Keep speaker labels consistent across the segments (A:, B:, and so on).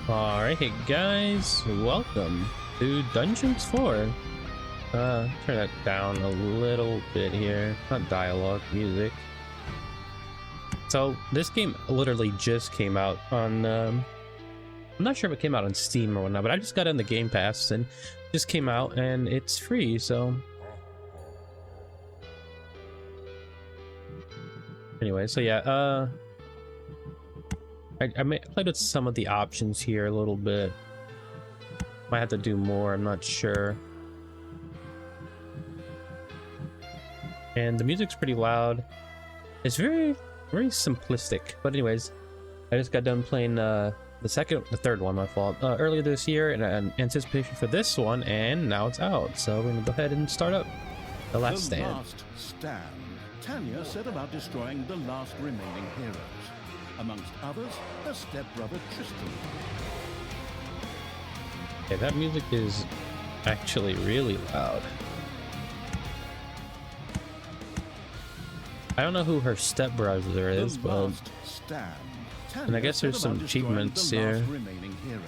A: Alright, hey guys, welcome to Dungeons 4. Turn that down a little bit here. Not dialogue, music. So, this game literally just came out on, I'm not sure if it came out on Steam or whatnot, but I just got it on the Game Pass and just came out and it's free, so. Anyway, so yeah, I played with some of the options here a little bit. Might have to do more, I'm not sure. And the music's pretty loud. It's very simplistic. But anyways, I just got done playing the third one, my fault, earlier this year in anticipation for this one, and now it's out. So we're gonna go ahead and start up The Last Stand.
B: The Last Stand. Thalya set about destroying the last remaining heroes. Amongst others, her stepbrother Tristan.
A: Okay, that music is actually really loud. I don't know who her stepbrother is, but and I guess there's some achievements here.
B: Remaining heroes.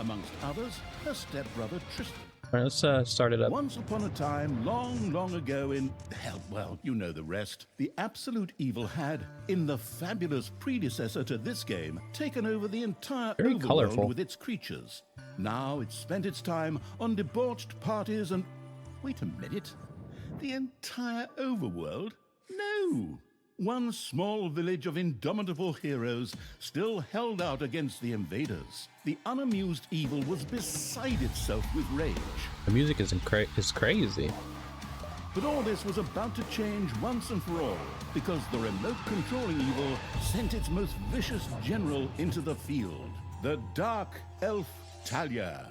B: Amongst others, her stepbrother Tristan.
A: All right, let's start it up.
B: Once upon a time, long, long ago in, hell, well, you know the rest, the absolute evil had, in the fabulous predecessor to this game, taken over the entire overworld with its creatures. Now it's spent its time on debauched parties and... Wait a minute. The entire overworld? No! One small village of indomitable heroes still held out against the invaders. The unamused evil was beside itself with rage.
A: The music is crazy.
B: But all this was about to change once and for all, because the remote controlling evil sent its most vicious general into the field. The dark elf Thalya.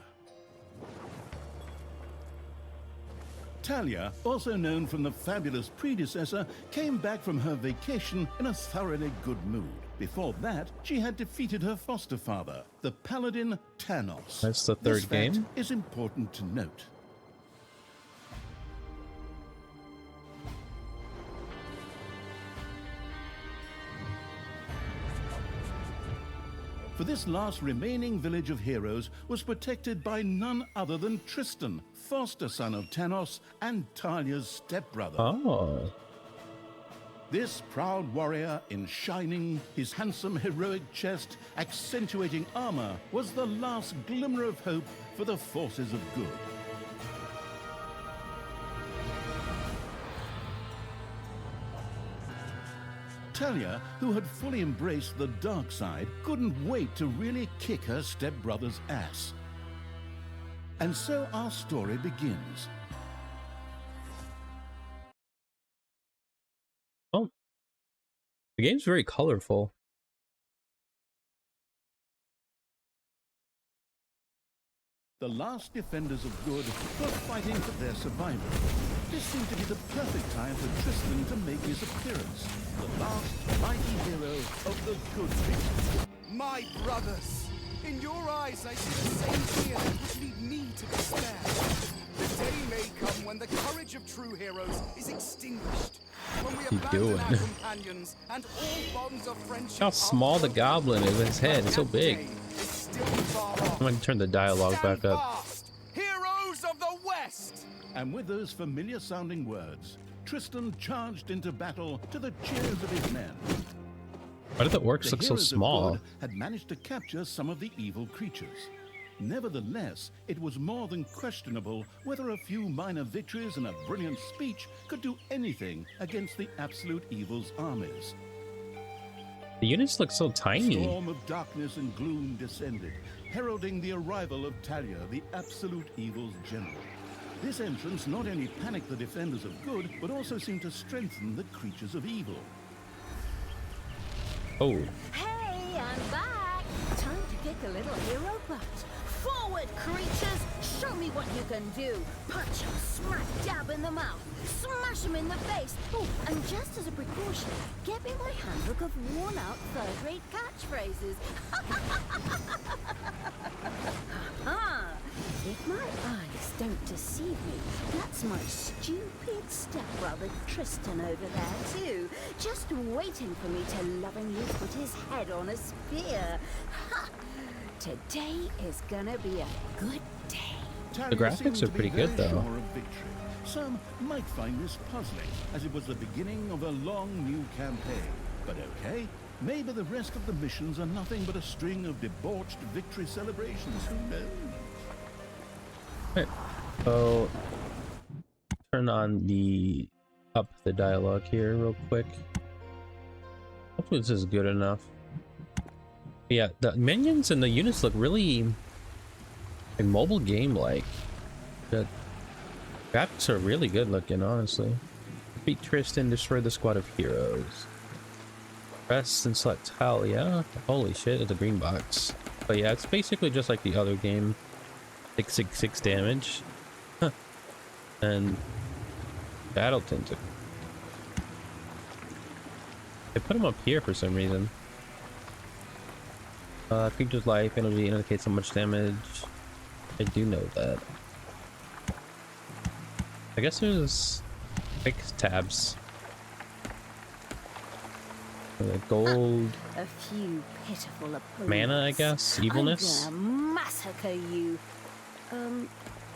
B: Thalya, also known from the fabulous predecessor, came back from her vacation in a thoroughly good mood. Before that, she had defeated her foster father, the paladin Thanos.
A: That's the third game.
B: This fact is important to note. For this last remaining village of heroes was protected by none other than Tristan, foster son of Thanos and Thalya's stepbrother.
A: Oh.
B: This proud warrior in shining, his handsome heroic chest accentuating armor, was the last glimmer of hope for the forces of good. Thalya, who had fully embraced the dark side, couldn't wait to really kick her stepbrother's ass. And so our story begins.
A: Oh. The game's very colorful.
B: The last defenders of good were fighting for their survival. This seemed to be the perfect time for Tristan to make his appearance, the last mighty hero of the good people.
C: My brothers, in your eyes I see the same fear that would lead me to despair. The day may come when the courage of true heroes is extinguished. When we abandon our companions and all bonds of friendship.
A: How small the goblin is, his head is so big. I'm going to turn the dialogue back up.
C: Heroes of the West!
B: And with those familiar sounding words, Tristan charged into battle to the cheers of his men.
A: Why did the orcs look so small?
B: Had managed to capture some of the evil creatures. Nevertheless, it was more than questionable whether a few minor victories and a brilliant speech could do anything against the absolute evil's armies.
A: The units look so tiny.
B: A storm of darkness and gloom descended, heralding the arrival of Thalya, the absolute evil's general. This entrance not only panicked the defenders of good, but also seemed to strengthen the creatures of evil.
A: Oh.
D: Hey, I'm back! Time to kick a little hero butt. Forward, creatures! Show me what you can do! Punch him smack dab in the mouth! Smash him in the face! Oh, and just as a precaution, get me my handbook of worn-out third-rate catchphrases. Aha! If my eyes don't deceive me, that's my stupid stepbrother Tristan over there too, just waiting for me to lovingly put his head on a spear. Ha! Today is gonna be a good day.
B: Thalya
A: The graphics
B: seemed
A: are
B: to be
A: pretty good,
B: very
A: though.
B: sure of victory. Some might find this puzzling, as it was the beginning of a long new campaign. But okay, maybe the rest of the missions are nothing but a string of debauched victory celebrations. Who knows?
A: Right. So turn on up the dialogue here real quick. Hopefully this is good enough. Yeah, the minions and the units look really like mobile game like. The graphics are really good looking, honestly. Defeat Tristan, destroy the squad of heroes. Press and select Thalya. Holy shit, it's a green box. But yeah, it's basically just like the other game. 666 damage. Huh. And battle tentacle. They put them up here for some reason. Creature's life energy indicates how much damage. I do know that. I guess there's quick tabs. Gold.
D: A few pitiful opponents.
A: Mana, I guess. Evilness.
D: I'm gonna massacre you.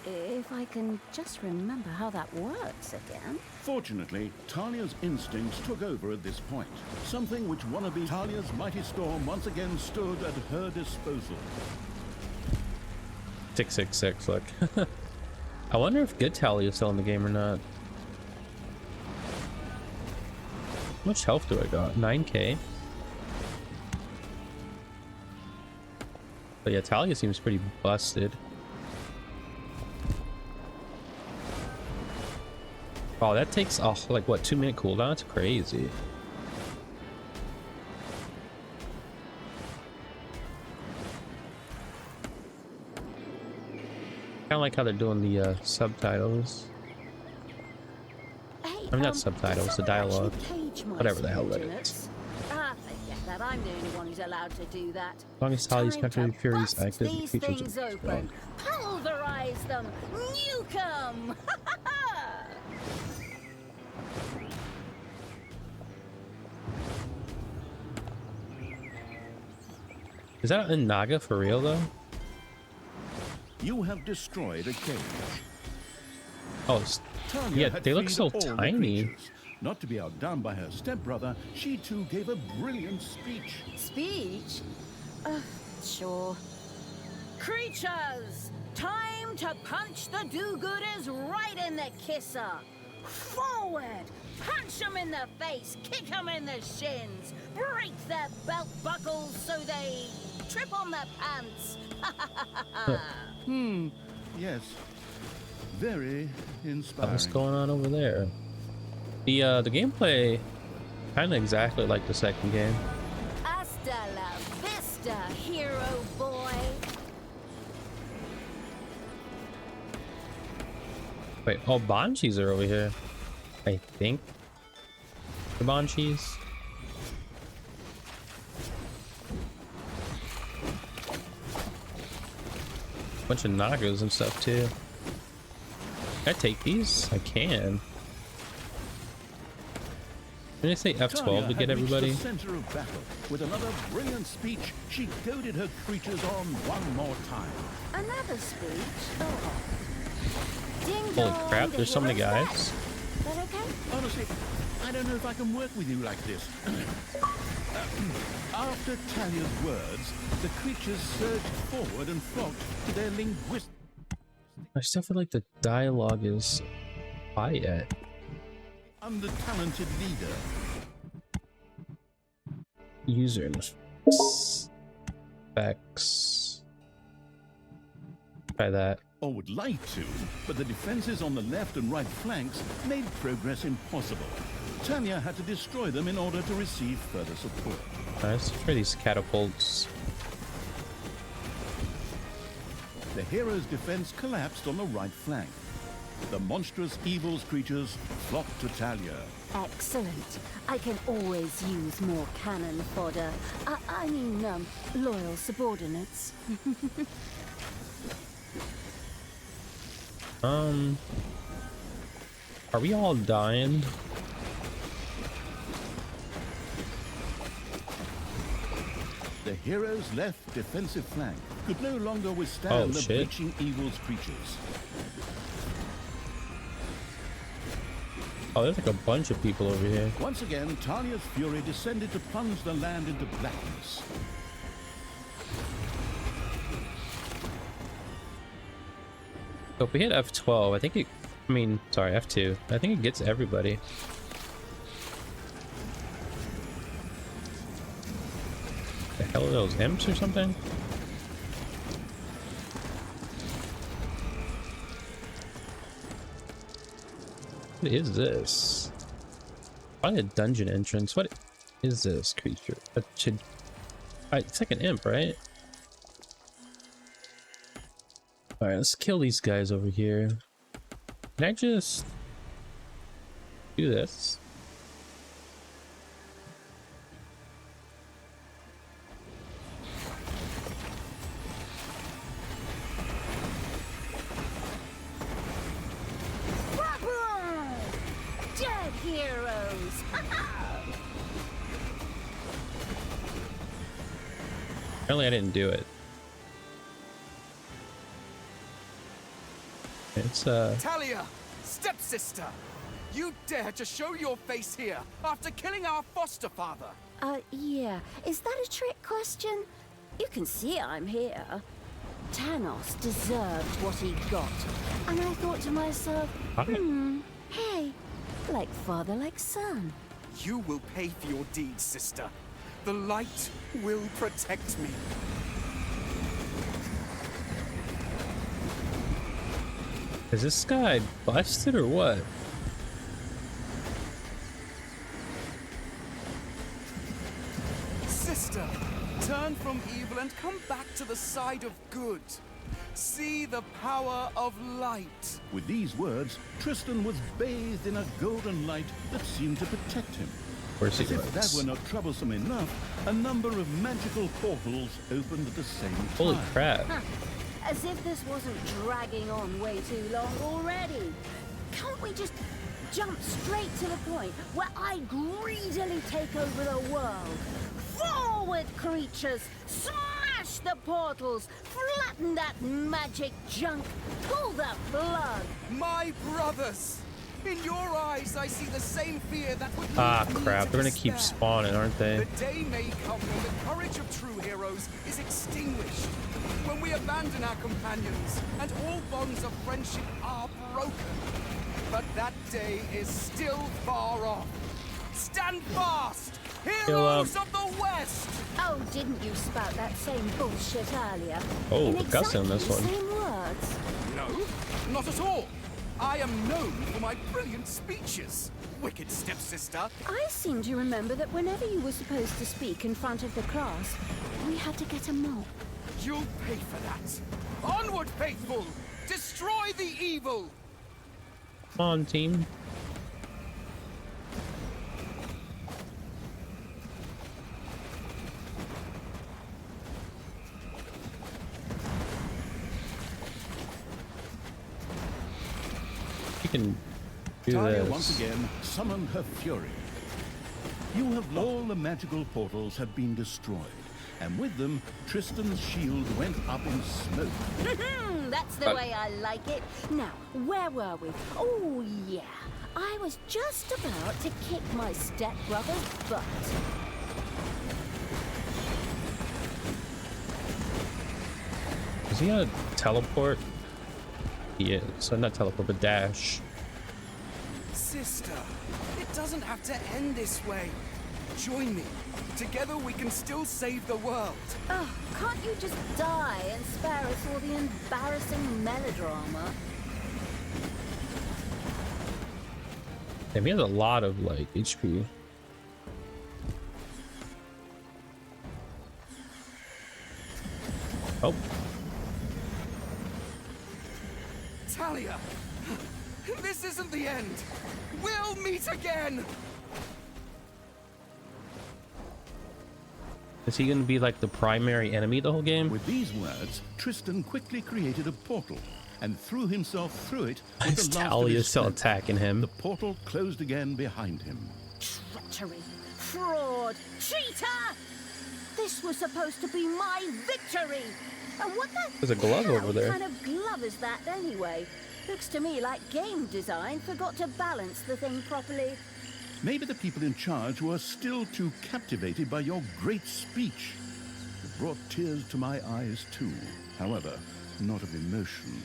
D: If I can just remember how that works again.
B: Fortunately, Talia's instincts took over at this point. Something which wannabe Talia's mighty storm once again stood at her disposal.
A: 666, look. I wonder if good Thalya is still in the game or not. How much health do I got? 9k. But yeah, Thalya seems pretty busted. Oh, that takes like what, 2-minute cooldown? That's crazy. Kind of like how they're doing the subtitles.
D: Hey,
A: I mean, not subtitles, the dialogue. Whatever the hell that
D: units.
A: is.
D: Forget that. I'm the only one who's allowed to do that.
A: As long as Thalya's country furies
D: Bust
A: active, the
D: these
A: creatures
D: things
A: are
D: open. Pulverize them. Nuke 'em.
A: Is that in Naga for real though?
B: You have destroyed a cage.
A: Oh,
B: Thalya
A: yeah,
B: had
A: they look
B: freed
A: so
B: all the
A: tiny.
B: creatures. Not to be outdone by her stepbrother, she too gave a brilliant speech.
D: Speech? Sure. Creatures, time to punch the do-gooders right in the kisser. Forward! Punch them in the face, kick them in the shins, break their belt buckles so they trip on their pants.
B: Yes. Very inspiring.
A: What's going on over there? The gameplay kind of exactly like the second game.
D: Hasta la vista, hero boy.
A: Wait, oh, Banshees are over here. I think. The Banshees. Bunch of Nagas and stuff too. Can I take these? I can. Did I say F12
B: Thalya
A: to get
B: had reached
A: everybody?
B: the center of battle. With another brilliant speech, she goaded her creatures on one more time.
D: Another speech? Oh. Ding
A: Holy
D: dong,
A: crap,
D: the
A: there's so many
D: hero's
A: guys.
D: back. That okay?
B: Honestly, I don't know if I can work with you like this. After Talia's words, the creatures surged forward and flocked to their linguistic.
A: I still feel like the dialogue is quiet.
B: Under-talented leader.
A: User specs. Try that.
B: Or would like to, but the defenses on the left and right flanks made progress impossible. Thalya had to destroy them in order to receive further support.
A: Let's try these catapults.
B: The hero's defense collapsed on the right flank. The monstrous evils creatures flocked to Thalya.
D: Excellent. I can always use more cannon fodder. I mean, loyal subordinates.
A: Are we all dying?
B: The hero's left defensive flank could no longer withstand the breaching evil's creatures.
A: Oh, there's like a bunch of people over here.
B: Once again, Thalya's fury descended to plunge the land into blackness.
A: So if we hit F12, I think it... I mean, sorry, F2. I think it gets everybody. The hell are those imps or something? What is this? Probably a dungeon entrance. What is this creature? That should... It's like an imp, right? Alright, let's kill these guys over here. Can I just do this?
D: Dead heroes!
A: Apparently I didn't do it. It's
C: Thalya, stepsister, you dare to show your face here after killing our foster father?
D: Yeah. Is that a trick question? You can see I'm here. Thanos deserved what he got. And I thought to myself, hey, like father, like son.
C: You will pay for your deeds, sister. The light will protect me.
A: Is this guy busted or what?
C: Sister, turn from evil and come back to the side of good. See the power of light.
B: With these words, Tristan was bathed in a golden light that seemed to protect him.
A: As
B: if that were not troublesome enough, a number of magical portals opened at the same time.
A: Holy crap.
D: As if this wasn't dragging on way too long already. Can't we just jump straight to the point where I greedily take over the world? Forward, creatures! Smash the portals! Flatten that magic junk! Pull the plug!
C: My brothers! In your eyes, I see the same fear that would
A: crap, they're gonna keep spawning, aren't they?
C: The day may come when the courage of true heroes is extinguished. When we abandon our companions and all bonds of friendship are broken. But that day is still far off. Stand fast! Heroes of the West!
D: Oh, didn't you spout that same bullshit earlier?
A: Oh,
D: in
A: Gus on this one.
D: Same words.
C: No, not at all. I am known for my brilliant speeches, wicked stepsister.
D: I seem to remember that whenever you were supposed to speak in front of the class, we had to get a mop.
C: You'll pay for that. Onward, faithful! Destroy the evil!
A: Come on, team. You can do
B: Thalya
A: this.
B: once again summoned her fury. You have all the magical portals have been destroyed, and with them, Tristan's shield went up in smoke.
D: That's the way I like it. Now, where were we? Oh, yeah. I was just about to kick my stepbrother's butt.
A: Is he gonna teleport? He is. So not teleport, but dash.
C: Sister, it doesn't have to end this way. Join me. Together we can still save the world.
D: Oh, can't you just die and spare us all the embarrassing melodrama?
A: Damn, he has a lot of, like, HP. Oh.
C: Thalya, this isn't the end. We'll meet again.
A: Is he gonna be, like, the primary enemy the whole game?
B: With these words, Tristan quickly created a portal and threw himself through it with the last of
A: Thalya
B: his
A: still
B: strength.
A: attacking him.
B: The portal closed again behind him.
D: Treachery, fraud, cheater! This was supposed to be my victory! And what the
A: There's a glove
D: hell
A: over there.
D: kind of glove is that anyway? Looks to me like game design forgot to balance the thing properly.
B: Maybe the people in charge were still too captivated by your great speech. It brought tears to my eyes too, however, not of emotion.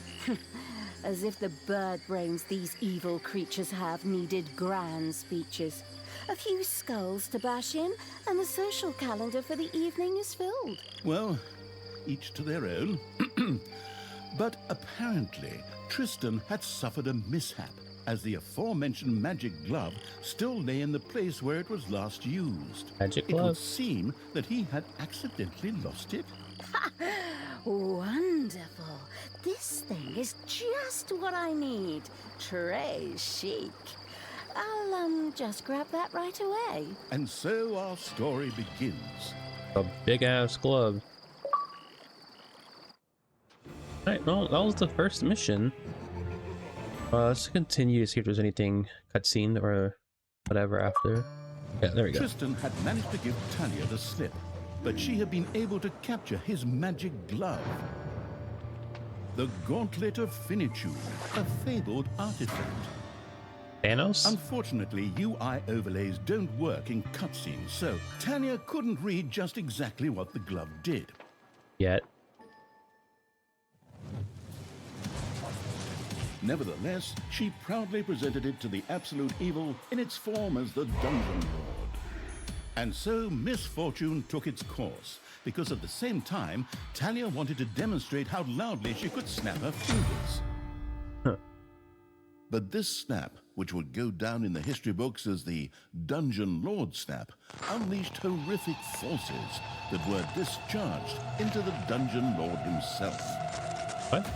D: As if the bird brains these evil creatures have needed grand speeches. A few skulls to bash in, and the social calendar for the evening is filled.
B: Well, each to their own. But apparently, Tristan had suffered a mishap, as the aforementioned magic glove still lay in the place where it was last used.
A: Magic
B: It would
A: glove?
B: seem that he had accidentally lost it.
D: Wonderful. This thing is just what I need. Très chic. I'll, just grab that right away.
B: And so our story begins.
A: A big ass glove. Alright, well, that was the first mission. Let's continue to see if there's anything cutscene or whatever after. Yeah, there we go.
B: Tristan had managed to give Thalya the slip, but she had been able to capture his magic glove. The Gauntlet of Finitude, a fabled artifact.
A: Thanos?
B: Unfortunately, UI overlays don't work in cutscenes, so Thalya couldn't read just exactly what the glove did.
A: Yet.
B: Nevertheless, she proudly presented it to the Absolute Evil in its form as the Dungeon Lord. And so misfortune took its course, because at the same time, Thalya wanted to demonstrate how loudly she could snap her fingers.
A: Huh.
B: But this snap, which would go down in the history books as the Dungeon Lord snap, unleashed horrific forces that were discharged into the Dungeon Lord himself.
A: What?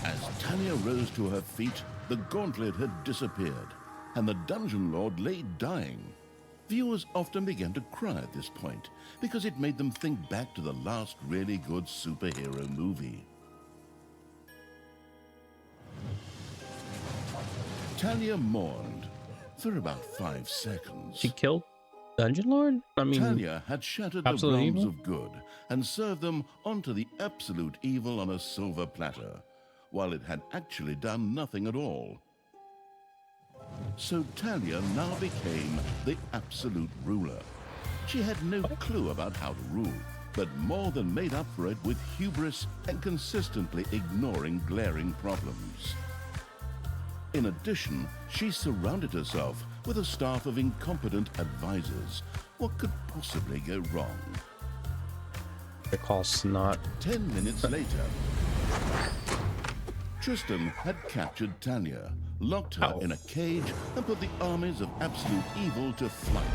B: As Thalya rose to her feet, the gauntlet had disappeared, and the Dungeon Lord lay dying. Viewers often began to cry at this point, because it made them think back to the last really good superhero movie. Thalya mourned for about 5 seconds.
A: She killed Dungeon Lord? I mean,
B: Thalya had shattered the
A: Absolute
B: realms
A: Evil?
B: of good and served them onto the Absolute Evil on a silver platter, while it had actually done nothing at all. So Thalya now became the absolute ruler. She had no clue about how to rule, but more than made up for it with hubris and consistently ignoring glaring problems. In addition, she surrounded herself with a staff of incompetent advisors. What could possibly go wrong?
A: they're called snot.
B: 10 minutes later, Tristan had captured Thalya, locked her in a cage, and put the armies of Absolute Evil to flight.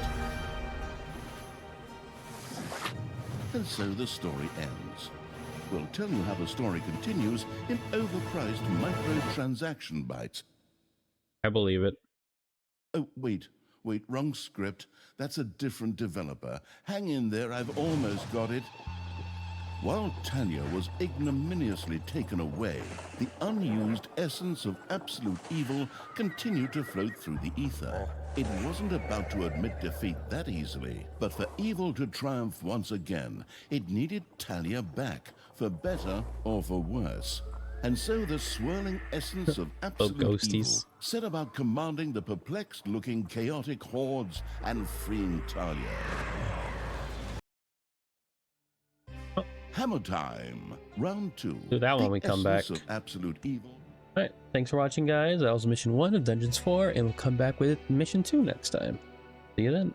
B: And so the story ends. We'll tell you how the story continues in overpriced microtransaction bites.
A: I believe it.
B: Oh, wait, wrong script. That's a different developer. Hang in there, I've almost got it. While Thalya was ignominiously taken away, the unused essence of Absolute Evil continued to float through the ether. It wasn't about to admit defeat that easily, but for evil to triumph once again, it needed Thalya back, for better or for worse. And so the swirling essence of Absolute Evil set about commanding the perplexed-looking chaotic hordes and freeing Thalya. Hammer time, round 2.
A: Do that when we come back.
B: Of Absolute Evil.
A: Alright, thanks for watching, guys. That was mission 1 of Dungeons 4, and we'll come back with mission 2 next time. See you then.